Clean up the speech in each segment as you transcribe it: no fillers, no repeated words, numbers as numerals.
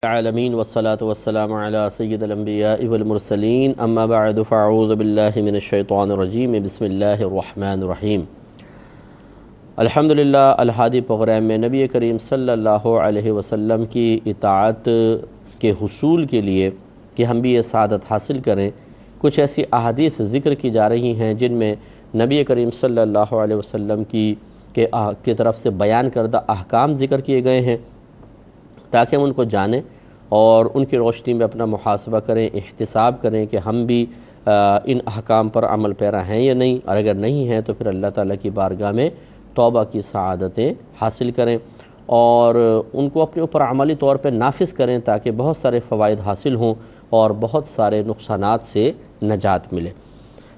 العالمین والصلاة والسلام علی سید الانبیاء والمرسلین اما بعد فاعوذ باللہ من الشیطان الرجیم بسم اللہ الرحمن الرحیم۔ الحمدللہ الہادی پروگرام میں نبی کریم صلی اللہ علیہ وسلم کی اطاعت کے حصول کے لیے کہ ہم بھی یہ سعادت حاصل کریں، کچھ ایسی احادیث ذکر کی جا رہی ہیں جن میں نبی کریم صلی اللہ علیہ وسلم کی طرف سے بیان کردہ احکام ذکر کیے گئے ہیں تاکہ ہم ان کو جانیں اور ان کی روشنی میں اپنا محاسبہ کریں، احتساب کریں کہ ہم بھی ان احکام پر عمل پیرا ہیں یا نہیں، اور اگر نہیں ہیں تو پھر اللہ تعالیٰ کی بارگاہ میں توبہ کی سعادتیں حاصل کریں اور ان کو اپنے اوپر عملی طور پہ نافذ کریں تاکہ بہت سارے فوائد حاصل ہوں اور بہت سارے نقصانات سے نجات ملے۔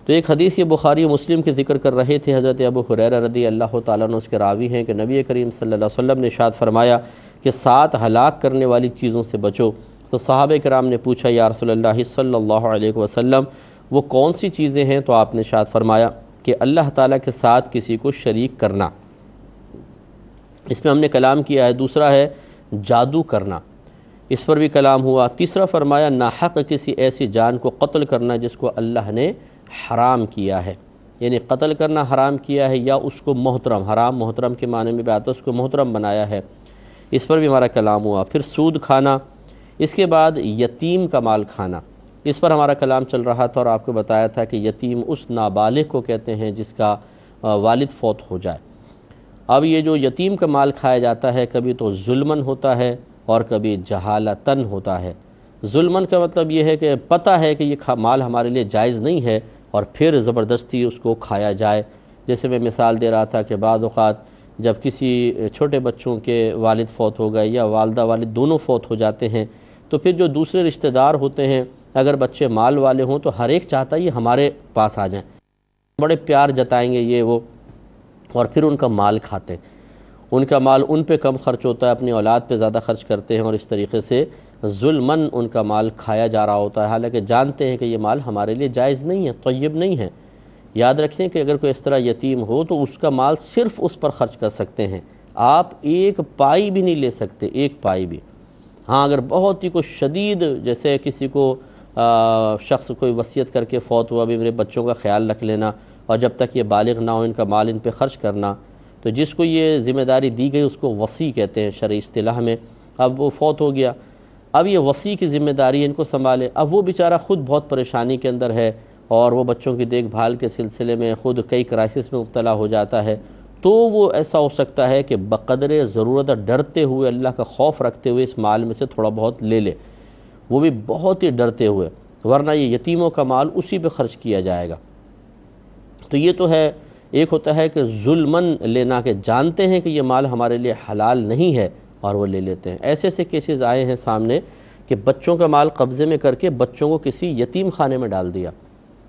تو ایک حدیث یہ بخاری و مسلم کی ذکر کر رہے تھے، حضرت ابو ہریرہ رضی اللہ تعالیٰ عنہ اس کے راوی ہیں کہ نبی کریم صلی اللہ علیہ وسلم نے ارشاد فرمایا کہ 7 ہلاک کرنے والی چیزوں سے بچو۔ تو صحابہ کرام نے پوچھا یا رسول اللہ صلی اللہ علیہ وسلم وہ کون سی چیزیں ہیں؟ تو آپ نے ارشاد فرمایا کہ اللہ تعالیٰ کے ساتھ کسی کو شریک کرنا، اس میں ہم نے کلام کیا ہے۔ دوسرا ہے جادو کرنا، اس پر بھی کلام ہوا۔ تیسرا فرمایا ناحق کسی ایسی جان کو قتل کرنا جس کو اللہ نے حرام کیا ہے، یعنی قتل کرنا حرام کیا ہے یا اس کو محترم، حرام محترم کے معنی میں بھی آتا ہے، اس کو محترم بنایا ہے، اس پر بھی ہمارا کلام ہوا۔ پھر سود کھانا، اس کے بعد یتیم کا مال کھانا، اس پر ہمارا کلام چل رہا تھا اور آپ کو بتایا تھا کہ یتیم اس نابالغ کو کہتے ہیں جس کا والد فوت ہو جائے۔ اب یہ جو یتیم کا مال کھایا جاتا ہے کبھی تو ظلمن ہوتا ہے اور کبھی جہالتن ہوتا ہے۔ ظلمن کا مطلب یہ ہے کہ پتہ ہے کہ یہ مال ہمارے لیے جائز نہیں ہے اور پھر زبردستی اس کو کھایا جائے۔ جیسے میں مثال دے رہا تھا کہ بعض اوقات جب کسی چھوٹے بچوں کے والد فوت ہو گئے یا والدہ والد دونوں فوت ہو جاتے ہیں تو پھر جو دوسرے رشتہ دار ہوتے ہیں اگر بچے مال والے ہوں تو ہر ایک چاہتا ہے یہ ہمارے پاس آ جائیں، بڑے پیار جتائیں گے یہ وہ، اور پھر ان کا مال کھاتے ہیں۔ ان کا مال ان پہ کم خرچ ہوتا ہے، اپنی اولاد پہ زیادہ خرچ کرتے ہیں اور اس طریقے سے ظلماً ان کا مال کھایا جا رہا ہوتا ہے، حالانکہ جانتے ہیں کہ یہ مال ہمارے لیے جائز نہیں ہے، طیب نہیں ہے۔ یاد رکھیں کہ اگر کوئی اس طرح یتیم ہو تو اس کا مال صرف اس پر خرچ کر سکتے ہیں، آپ ایک پائی بھی نہیں لے سکتے، ایک پائی بھی۔ ہاں اگر بہت ہی کوئی شدید، جیسے کسی کو شخص کوئی وصیت کر کے فوت ہوا بھی میرے بچوں کا خیال رکھ لینا اور جب تک یہ بالغ نہ ہو ان کا مال ان پہ خرچ کرنا، تو جس کو یہ ذمہ داری دی گئی اس کو وصی کہتے ہیں شرعی اصطلاح میں۔ اب وہ فوت ہو گیا، اب یہ وصی کی ذمہ داری ان کو سنبھالے، اب وہ بیچارہ خود بہت پریشانی کے اندر ہے اور وہ بچوں کی دیکھ بھال کے سلسلے میں خود کئی کرائسس میں مبتلا ہو جاتا ہے، تو وہ ایسا ہو سکتا ہے کہ بقدر ضرورت ڈرتے ہوئے، اللہ کا خوف رکھتے ہوئے اس مال میں سے تھوڑا بہت لے لے، وہ بھی بہت ہی ڈرتے ہوئے، ورنہ یہ یتیموں کا مال اسی پہ خرچ کیا جائے گا۔ تو یہ تو ہے، ایک ہوتا ہے کہ ظلماً لینا، کہ جانتے ہیں کہ یہ مال ہمارے لیے حلال نہیں ہے اور وہ لے لیتے ہیں۔ ایسے ایسے کیسز آئے ہیں سامنے کہ بچوں کا مال قبضے میں کر کے بچوں کو کسی یتیم خانے میں ڈال دیا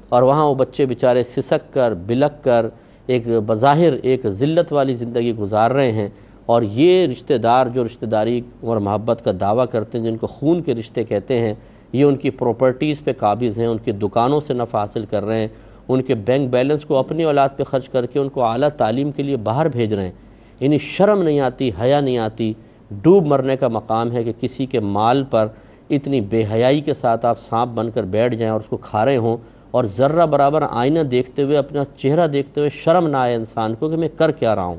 اور وہاں وہ بچے بیچارے سسک کر بلک کر ایک بظاہر ایک ذلت والی زندگی گزار رہے ہیں، اور یہ رشتہ دار جو رشتہ داری اور محبت کا دعویٰ کرتے ہیں، جن کو خون کے رشتے کہتے ہیں، یہ ان کی پراپرٹیز پہ قابض ہیں، ان کی دکانوں سے نفع حاصل کر رہے ہیں، ان کے بینک بیلنس کو اپنی اولاد پہ خرچ کر کے ان کو اعلیٰ تعلیم کے لیے باہر بھیج رہے ہیں۔ انہیں شرم نہیں آتی، حیا نہیں آتی، ڈوب مرنے کا مقام ہے کہ کسی کے مال پر اتنی بے حیائی کے ساتھ آپ سانپ بن کر بیٹھ جائیں اور اس کو کھا رہے ہوں، اور ذرہ برابر آئینہ دیکھتے ہوئے اپنا چہرہ دیکھتے ہوئے شرم نہ آئے انسان کو کہ میں کر کیا رہا ہوں۔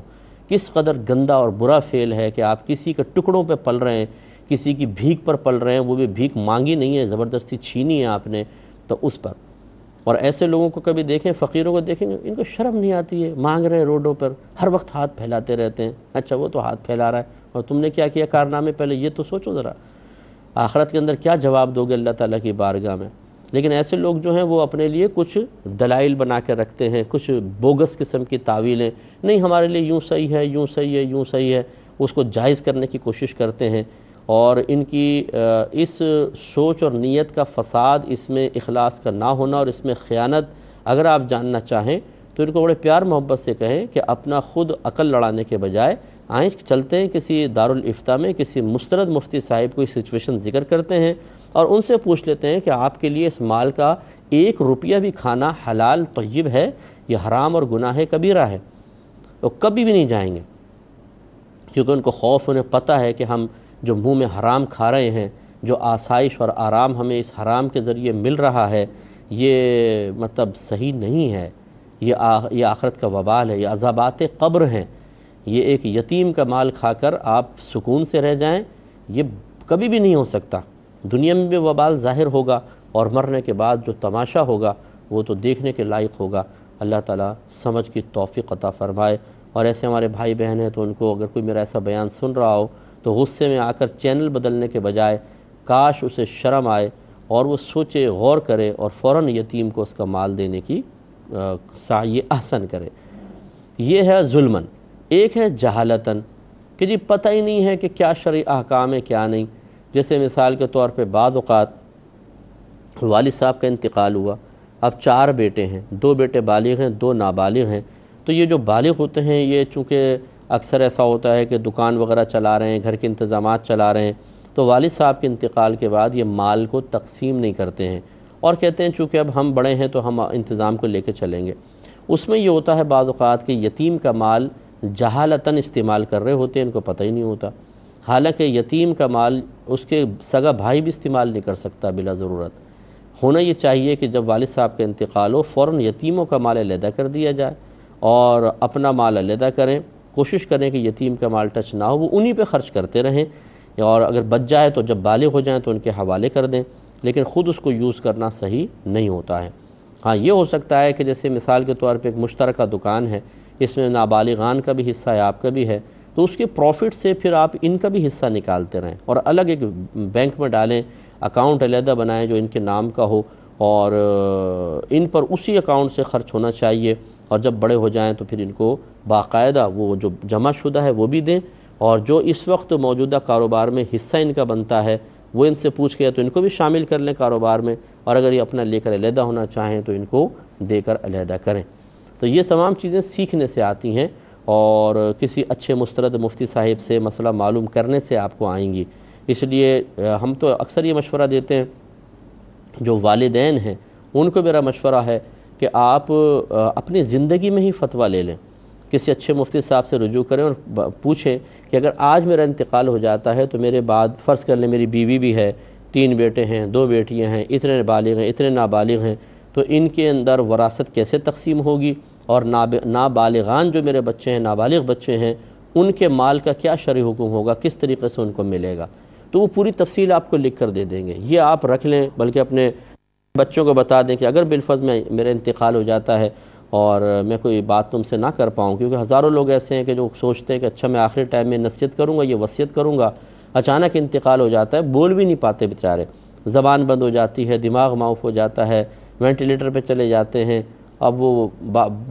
کس قدر گندا اور برا فعل ہے کہ آپ کسی کے ٹکڑوں پہ پل رہے ہیں، کسی کی بھیک پر پل رہے ہیں، وہ بھی بھیک مانگی نہیں ہے، زبردستی چھینی ہے آپ نے، تو اس پر۔ اور ایسے لوگوں کو کبھی دیکھیں، فقیروں کو دیکھیں گے، ان کو شرم نہیں آتی ہے، مانگ رہے ہیں روڈوں پر، ہر وقت ہاتھ پھیلاتے رہتے ہیں۔ اچھا وہ تو ہاتھ پھیلا رہا ہے اور تم نے کیا کیا کارنامے، پہلے یہ تو سوچو ذرا، آخرت کے اندر کیا جواب دو گے اللہ تعالیٰ کی بارگاہ میں۔ لیکن ایسے لوگ جو ہیں وہ اپنے لیے کچھ دلائل بنا کے رکھتے ہیں، کچھ بوگس قسم کی تعویلیں، نہیں ہمارے لیے یوں صحیح ہے، یوں صحیح ہے، یوں صحیح ہے، اس کو جائز کرنے کی کوشش کرتے ہیں، اور ان کی اس سوچ اور نیت کا فساد، اس میں اخلاص کا نہ ہونا اور اس میں خیانت اگر آپ جاننا چاہیں تو ان کو بڑے پیار محبت سے کہیں کہ اپنا خود عقل لڑانے کے بجائے آئیں چلتے ہیں کسی دارالافتاء میں، کسی مستند مفتی صاحب کو سچویشن ذکر کرتے ہیں اور ان سے پوچھ لیتے ہیں کہ آپ کے لیے اس مال کا 1 روپیہ بھی کھانا حلال طیب ہے، یہ حرام اور گناہ کبیرہ ہے۔ وہ کبھی بھی نہیں جائیں گے، کیونکہ ان کو خوف، انہیں پتہ ہے کہ ہم جو منہ میں حرام کھا رہے ہیں جو آسائش اور آرام ہمیں اس حرام کے ذریعے مل رہا ہے یہ مطلب صحیح نہیں ہے، یہ آخرت کا وبال ہے، یہ عذابات قبر ہیں۔ یہ ایک یتیم کا مال کھا کر آپ سکون سے رہ جائیں، یہ کبھی بھی نہیں ہو سکتا۔ دنیا میں بھی وبال ظاہر ہوگا اور مرنے کے بعد جو تماشا ہوگا وہ تو دیکھنے کے لائق ہوگا۔ اللہ تعالیٰ سمجھ کی توفیق عطا فرمائے۔ اور ایسے ہمارے بھائی بہن ہیں تو ان کو اگر کوئی میرا ایسا بیان سن رہا ہو تو غصے میں آ کر چینل بدلنے کے بجائے کاش اسے شرم آئے اور وہ سوچے، غور کرے اور فوراً یتیم کو اس کا مال دینے کی سعی احسن کرے۔ یہ ہے ظلمن۔ ایک ہے جہالتاً کہ جی پتہ ہی نہیں ہے کہ کیا شرعی احکام ہے کیا نہیں۔ جیسے مثال کے طور پہ بعض اوقات والد صاحب کا انتقال ہوا، اب 4 بیٹے ہیں، 2 بیٹے بالغ ہیں، 2 نابالغ ہیں۔ تو یہ جو بالغ ہوتے ہیں یہ چونکہ اکثر ایسا ہوتا ہے کہ دکان وغیرہ چلا رہے ہیں، گھر کے انتظامات چلا رہے ہیں، تو والد صاحب کے انتقال کے بعد یہ مال کو تقسیم نہیں کرتے ہیں اور کہتے ہیں چونکہ اب ہم بڑے ہیں تو ہم انتظام کو لے کے چلیں گے۔ اس میں یہ ہوتا ہے بعض اوقات کہ یتیم کا مال جہالتاً استعمال کر رہے ہوتے ہیں، ان کو پتہ ہی نہیں ہوتا۔ حالانکہ یتیم کا مال اس کے سگا بھائی بھی استعمال نہیں کر سکتا بلا ضرورت۔ ہونا یہ چاہیے کہ جب والد صاحب کا انتقال ہو فوراً یتیموں کا مال علیحدہ کر دیا جائے اور اپنا مال علیحدہ کریں، کوشش کریں کہ یتیم کا مال ٹچ نہ ہو، وہ انہی پہ خرچ کرتے رہیں، اور اگر بچ جائے تو جب بالغ ہو جائیں تو ان کے حوالے کر دیں، لیکن خود اس کو یوز کرنا صحیح نہیں ہوتا ہے۔ ہاں یہ ہو سکتا ہے کہ جیسے مثال کے طور پہ ایک مشترکہ دکان ہے، اس میں نابالغان کا بھی حصہ ہے، آپ کا بھی ہے، تو اس کے پروفٹ سے پھر آپ ان کا بھی حصہ نکالتے رہیں اور الگ ایک بینک میں ڈالیں، اکاؤنٹ علیحدہ بنائیں جو ان کے نام کا ہو، اور ان پر اسی اکاؤنٹ سے خرچ ہونا چاہیے، اور جب بڑے ہو جائیں تو پھر ان کو باقاعدہ وہ جو جمع شدہ ہے وہ بھی دیں، اور جو اس وقت موجودہ کاروبار میں حصہ ان کا بنتا ہے وہ ان سے پوچھ کے تو ان کو بھی شامل کر لیں کاروبار میں، اور اگر یہ اپنا لے کر علیحدہ ہونا چاہیں تو ان کو دے کر علیحدہ کریں۔ تو یہ تمام چیزیں سیکھنے سے آتی ہیں اور کسی اچھے مسترد مفتی صاحب سے مسئلہ معلوم کرنے سے آپ کو آئیں گی۔ اس لیے ہم تو اکثر یہ مشورہ دیتے ہیں، جو والدین ہیں ان کو میرا مشورہ ہے کہ آپ اپنی زندگی میں ہی فتویٰ لے لیں، کسی اچھے مفتی صاحب سے رجوع کریں اور پوچھیں کہ اگر آج میرا انتقال ہو جاتا ہے تو میرے بعد فرض کر لیں میری بیوی بھی ہے، 3 بیٹے ہیں، 2 بیٹیاں ہیں، اتنے بالغ ہیں، اتنے نابالغ ہیں، تو ان کے اندر وراثت کیسے تقسیم ہوگی، اور نابالغان جو میرے بچے ہیں، نابالغ بچے ہیں، ان کے مال کا کیا شرعی حکم ہوگا، کس طریقے سے ان کو ملے گا، تو وہ پوری تفصیل آپ کو لکھ کر دے دیں گے۔ یہ آپ رکھ لیں، بلکہ اپنے بچوں کو بتا دیں کہ اگر بالفرض میں میرا انتقال ہو جاتا ہے اور میں کوئی بات تم سے نہ کر پاؤں، کیونکہ ہزاروں لوگ ایسے ہیں کہ جو سوچتے ہیں کہ اچھا میں آخری ٹائم میں نصیحت کروں گا، یہ وصیت کروں گا، اچانک انتقال ہو جاتا ہے، بول بھی نہیں پاتے بیچارے، زبان بند ہو جاتی ہے، دماغ معاف ہو جاتا ہے، وینٹیلیٹر پہ چلے جاتے ہیں، اب وہ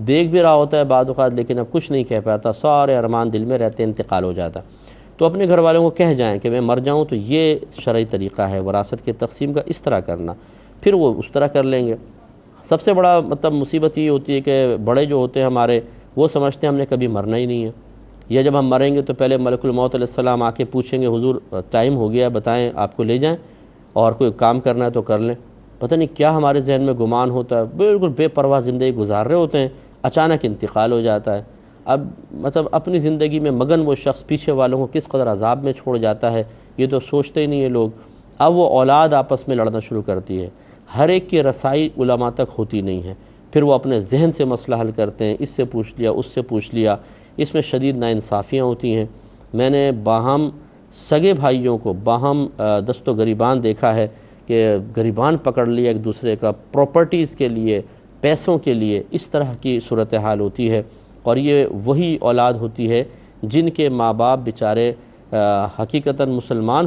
دیکھ بھی رہا ہوتا ہے بعض اوقات لیکن اب کچھ نہیں کہہ پاتا، سارے ارمان دل میں رہتے، انتقال ہو جاتا۔ تو اپنے گھر والوں کو کہہ جائیں کہ میں مر جاؤں تو یہ شرعی طریقہ ہے وراثت کی تقسیم کا، اس طرح کرنا، پھر وہ اس طرح کر لیں گے۔ سب سے بڑا مطلب مصیبت یہ ہوتی ہے کہ بڑے جو ہوتے ہیں ہمارے وہ سمجھتے ہیں ہم نے کبھی مرنا ہی نہیں ہے، یا جب ہم مریں گے تو پہلے ملک الموت علیہ السلام آ کے پوچھیں گے حضور ٹائم ہو گیا بتائیں آپ کو لے جائیں، اور کوئی کام کرنا ہے تو کر لیں۔ پتہ نہیں کیا ہمارے ذہن میں گمان ہوتا ہے، بالکل بے پرواہ زندگی گزار رہے ہوتے ہیں، اچانک انتقال ہو جاتا ہے۔ اب مطلب اپنی زندگی میں مگن وہ شخص پیچھے والوں کو کس قدر عذاب میں چھوڑ جاتا ہے یہ تو سوچتے ہی نہیں ہیں لوگ۔ اب وہ اولاد آپس میں لڑنا شروع کرتی ہے، ہر ایک کی رسائی علماء تک ہوتی نہیں ہے، پھر وہ اپنے ذہن سے مسئلہ حل کرتے ہیں، اس سے پوچھ لیا اس سے پوچھ لیا، اس میں شدید ناانصافیاں ہوتی ہیں۔ میں نے باہم سگے بھائیوں کو باہم دست و گریبان دیکھا ہے کہ گریبان پکڑ لیا ایک دوسرے کا پراپرٹیز کے لیے، پیسوں کے لیے، اس طرح کی صورتحال ہوتی ہے، اور یہ وہی اولاد ہوتی ہے جن کے ماں باپ بیچارے حقیقتاً مسلمان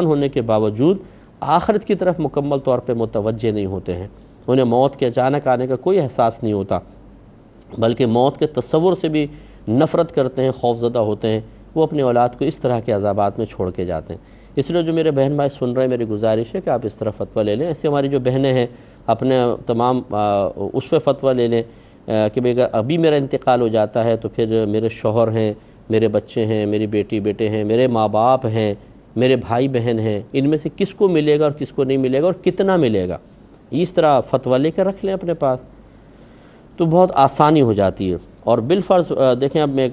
ہونے کے باوجود آخرت کی طرف مکمل طور پہ متوجہ نہیں ہوتے ہیں، انہیں موت کے اچانک آنے کا کوئی احساس نہیں ہوتا، بلکہ موت کے تصور سے بھی نفرت کرتے ہیں، خوفزدہ ہوتے ہیں، وہ اپنی اولاد کو اس طرح کے عذابات میں چھوڑ کے جاتے ہیں۔ اس لیے جو میرے بہن بھائی سن رہے ہیں میری گزارش ہے کہ آپ اس طرح فتویٰ لے لیں، ایسے ہماری جو بہنیں ہیں اپنے تمام اس پہ فتویٰ لے لیں کہ بھئی اگر ابھی میرا انتقال ہو جاتا ہے تو پھر میرے شوہر ہیں، میرے بچے ہیں، میری بیٹی بیٹے ہیں، میرے ماں باپ ہیں، میرے بھائی بہن ہیں، ان میں سے کس کو ملے گا اور کس کو نہیں ملے گا اور کتنا ملے گا، اس طرح فتویٰ لے کر رکھ لیں اپنے پاس، تو بہت آسانی ہو جاتی ہے۔ اور بالفرض دیکھیں اب میں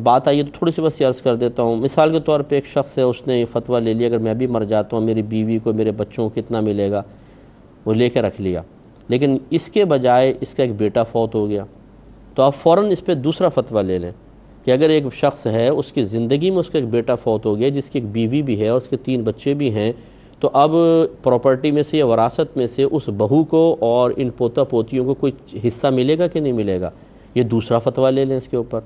بات آئی ہے تو تھوڑی سی بس عرض کر دیتا ہوں. مثال کے طور پہ ایک شخص ہے، اس نے یہ فتویٰ لے لیا اگر میں بھی مر جاتا ہوں میری بیوی کو میرے بچوں کو کتنا ملے گا، وہ لے کے رکھ لیا. لیکن اس کے بجائے اس کا ایک بیٹا فوت ہو گیا تو آپ فوراً اس پہ دوسرا فتویٰ لے لیں کہ اگر ایک شخص ہے اس کی زندگی میں اس کا ایک بیٹا فوت ہو گیا جس کی ایک بیوی بھی ہے اور اس کے 3 بچے بھی ہیں، تو اب پراپرٹی میں سے یا وراثت میں سے اس بہو کو اور ان پوتا پوتیوں کو کوئی حصہ ملے گا کہ نہیں ملے گا، یہ دوسرا فتویٰ لے لیں اس کے اوپر.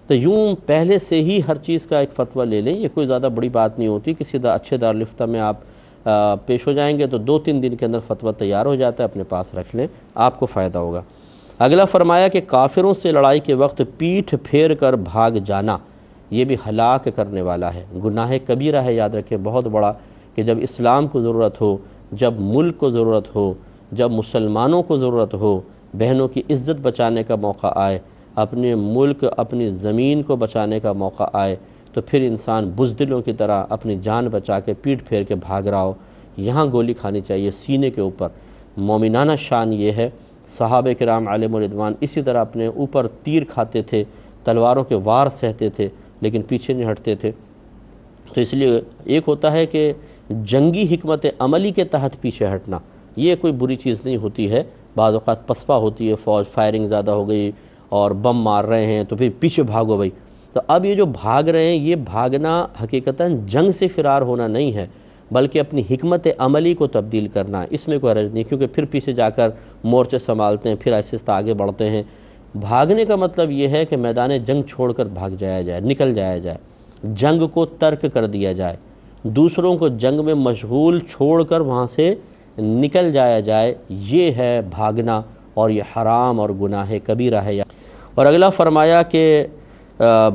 تو یوں پہلے سے ہی ہر چیز کا ایک فتویٰ لے لیں، یہ کوئی زیادہ بڑی بات نہیں ہوتی. کسی اچھے دارالفتہ میں آپ پیش ہو جائیں گے تو 2-3 دن کے اندر فتویٰ تیار ہو جاتا ہے، اپنے پاس رکھ لیں، آپ کو فائدہ ہوگا. اگلا فرمایا کہ کافروں سے لڑائی کے وقت پیٹھ پھیر کر بھاگ جانا یہ بھی ہلاک کرنے والا ہے، گناہ کبیرہ ہے، یاد رکھیں بہت بڑا، کہ جب اسلام کو ضرورت ہو، جب ملک کو ضرورت ہو، جب مسلمانوں کو ضرورت ہو، بہنوں کی عزت بچانے کا موقع آئے، اپنے ملک اپنی زمین کو بچانے کا موقع آئے، تو پھر انسان بزدلوں کی طرح اپنی جان بچا کے پیٹ پھیر کے بھاگ رہا ہو. یہاں گولی کھانی چاہیے سینے کے اوپر. مومنانہ شان یہ ہے. صحابہ کرام علیہم رضوان اسی طرح اپنے اوپر تیر کھاتے تھے، تلواروں کے وار سہتے تھے، لیکن پیچھے نہیں ہٹتے تھے. تو اس لیے ایک ہوتا ہے کہ جنگی حکمت عملی کے تحت پیچھے ہٹنا، یہ کوئی بری چیز نہیں ہوتی ہے. بعض اوقات پسپا ہوتی ہے، فوج فائرنگ زیادہ ہو گئی اور بم مار رہے ہیں تو پھر پیچھے بھاگو بھائی. تو اب یہ جو بھاگ رہے ہیں یہ بھاگنا حقیقتاً جنگ سے فرار ہونا نہیں ہے، بلکہ اپنی حکمت عملی کو تبدیل کرنا ہے. اس میں کوئی حرج نہیں، کیونکہ پھر پیچھے جا کر مورچے سنبھالتے ہیں، پھر آہستہ آگے بڑھتے ہیں. بھاگنے کا مطلب یہ ہے کہ میدان جنگ چھوڑ کر بھاگ جایا جائے، نکل جایا جائے، جنگ کو ترک کر دیا جائے، دوسروں کو جنگ میں مشغول چھوڑ کر وہاں سے نکل جایا جائے. یہ ہے بھاگنا، اور یہ حرام اور گناہ کبیرہ ہے. اور اگلا فرمایا کہ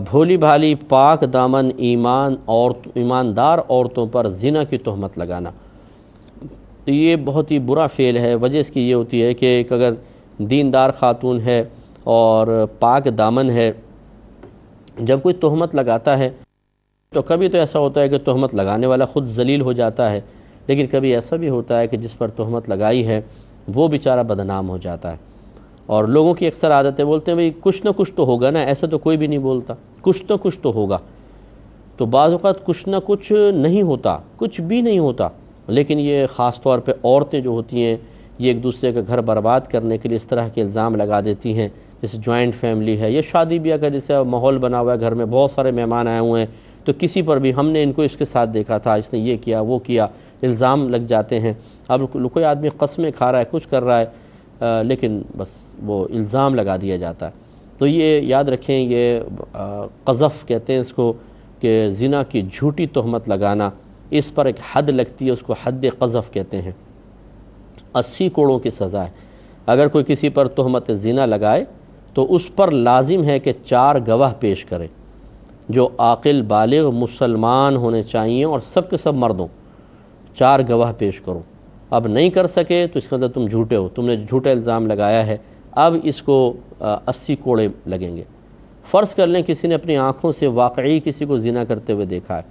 بھولی بھالی پاک دامن ایماندار عورتوں پر زنا کی تہمت لگانا، تو یہ بہت ہی برا فعل ہے. وجہ اس کی یہ ہوتی ہے کہ ایک اگر دیندار خاتون ہے اور پاک دامن ہے، جب کوئی تہمت لگاتا ہے تو کبھی تو ایسا ہوتا ہے کہ تہمت لگانے والا خود ذلیل ہو جاتا ہے، لیکن کبھی ایسا بھی ہوتا ہے کہ جس پر تہمت لگائی ہے وہ بیچارہ بدنام ہو جاتا ہے. اور لوگوں کی اکثر عادت ہے، بولتے ہیں بھئی کچھ نہ کچھ تو ہوگا نا، ایسا تو کوئی بھی نہیں بولتا، کچھ نہ کچھ تو ہوگا. تو بعض اوقات کچھ نہ کچھ نہیں ہوتا، کچھ بھی نہیں ہوتا، لیکن یہ خاص طور پہ عورتیں جو ہوتی ہیں یہ ایک دوسرے کا گھر برباد کرنے کے لیے اس طرح کے الزام لگا دیتی ہیں. جیسے جوائنٹ فیملی ہے یا شادی بیاہ کا جیسے ماحول بنا ہوا ہے، گھر میں بہت سارے مہمان آئے ہوئے ہیں، تو کسی پر بھی ہم نے ان کو اس کے ساتھ دیکھا تھا، اس نے یہ کیا وہ کیا، الزام لگ جاتے ہیں. اب کوئی آدمی قسمیں کھا رہا ہے، کچھ کر رہا ہے، لیکن بس وہ الزام لگا دیا جاتا ہے. تو یہ یاد رکھیں، یہ قذف کہتے ہیں اس کو، کہ زنا کی جھوٹی تہمت لگانا، اس پر ایک حد لگتی ہے، اس کو حد قذف کہتے ہیں. 80 کوڑوں کی سزا ہے. اگر کوئی کسی پر تہمت زنا لگائے تو اس پر لازم ہے کہ 4 گواہ پیش کرے جو عاقل بالغ مسلمان ہونے چاہیے، اور سب کے سب مردوں. 4 گواہ پیش کرو. اب نہیں کر سکے تو اس کا مطلب تم جھوٹے ہو، تم نے جھوٹا الزام لگایا ہے. اب اس کو 80 کوڑے لگیں گے. فرض کر لیں کسی نے اپنی آنکھوں سے واقعی کسی کو زنا کرتے ہوئے دیکھا ہے،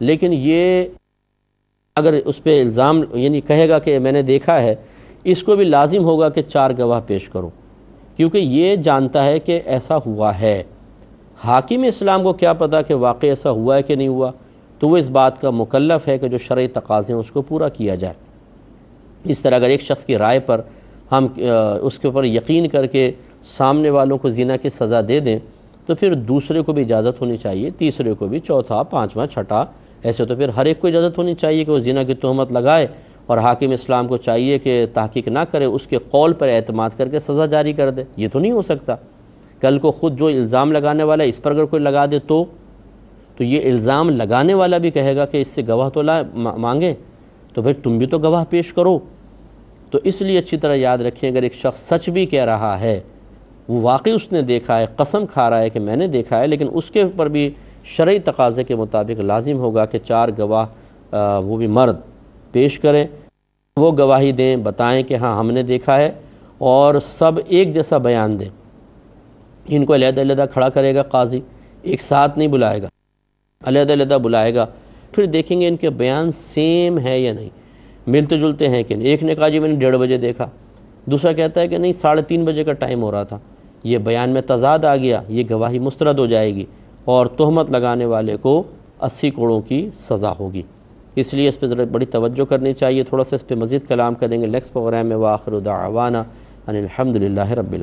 لیکن یہ اگر اس پہ الزام یعنی کہے گا کہ میں نے دیکھا ہے، اس کو بھی لازم ہوگا کہ 4 گواہ پیش کرو، کیونکہ یہ جانتا ہے کہ ایسا ہوا ہے. حاکم اسلام کو کیا پتا کہ واقعی ایسا ہوا ہے کہ نہیں ہوا، تو وہ اس بات کا مکلف ہے کہ جو شرعی تقاضے ہیں اس کو پورا کیا جائے. اس طرح اگر ایک شخص کی رائے پر ہم اس کے اوپر یقین کر کے سامنے والوں کو زنا کی سزا دے دیں تو پھر دوسرے کو بھی اجازت ہونی چاہیے، تیسرے کو بھی، چوتھا، پانچواں، چھٹا، ایسے تو پھر ہر ایک کو اجازت ہونی چاہیے کہ وہ زنا کی تہمت لگائے، اور حاکم اسلام کو چاہیے کہ تحقیق نہ کرے، اس کے قول پر اعتماد کر کے سزا جاری کر دے. یہ تو نہیں ہو سکتا. کل کو خود جو الزام لگانے والا ہے اس پر اگر کوئی لگا دے تو یہ الزام لگانے والا بھی کہے گا کہ اس سے گواہ تو مانگیں، تو پھر تم بھی تو گواہ پیش کرو. تو اس لیے اچھی طرح یاد رکھیں، اگر ایک شخص سچ بھی کہہ رہا ہے، وہ واقعی اس نے دیکھا ہے، قسم کھا رہا ہے کہ میں نے دیکھا ہے، لیکن اس کے اوپر بھی شرعی تقاضے کے مطابق لازم ہوگا کہ 4 گواہ وہ بھی مرد پیش کریں، وہ گواہی دیں، بتائیں کہ ہاں ہم نے دیکھا ہے، اور سب ایک جیسا بیان دیں. ان کو علیحدہ علیحدہ کھڑا کرے گا قاضی، ایک ساتھ نہیں بلائے گا، علیحدہ علیحدہ بلائے گا، پھر دیکھیں گے ان کے بیان سیم ہے یا نہیں، ملتے جلتے ہیں کہ نہیں. ایک نے کہا جی میں نے 1:30 بجے دیکھا، دوسرا کہتا ہے کہ نہیں 3:30 بجے کا ٹائم ہو رہا تھا. یہ بیان میں تضاد آ گیا، یہ گواہی مسترد ہو جائے گی اور تہمت لگانے والے کو 80 کوڑوں کی سزا ہوگی۔ اس لیے اس پہ ذرا بڑی توجہ کرنی چاہیے۔ تھوڑا سا اس پہ مزید کلام کریں گے نیکسٹ پروگرام میں۔ وآخر دعوانا ان الحمد للہ رب العالمین۔